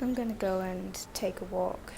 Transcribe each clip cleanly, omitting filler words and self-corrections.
I'm gonna go and take a walk.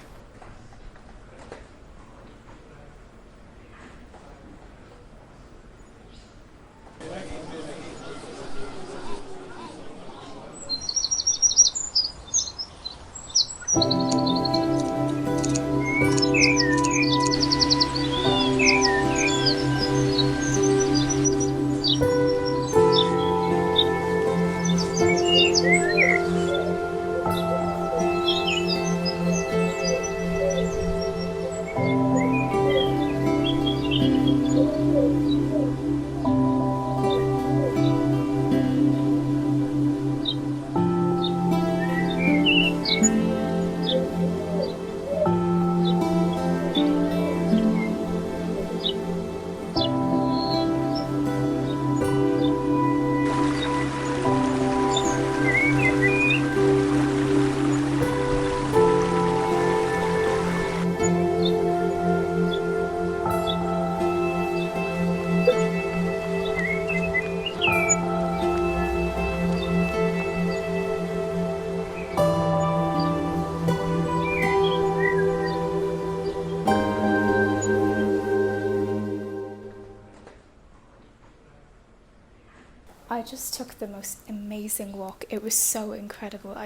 I just took the most amazing walk. It was so incredible.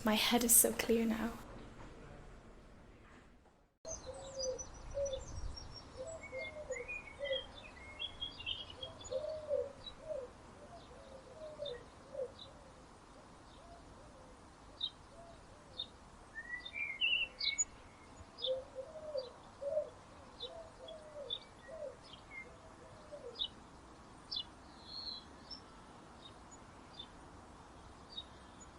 My head is so clear now.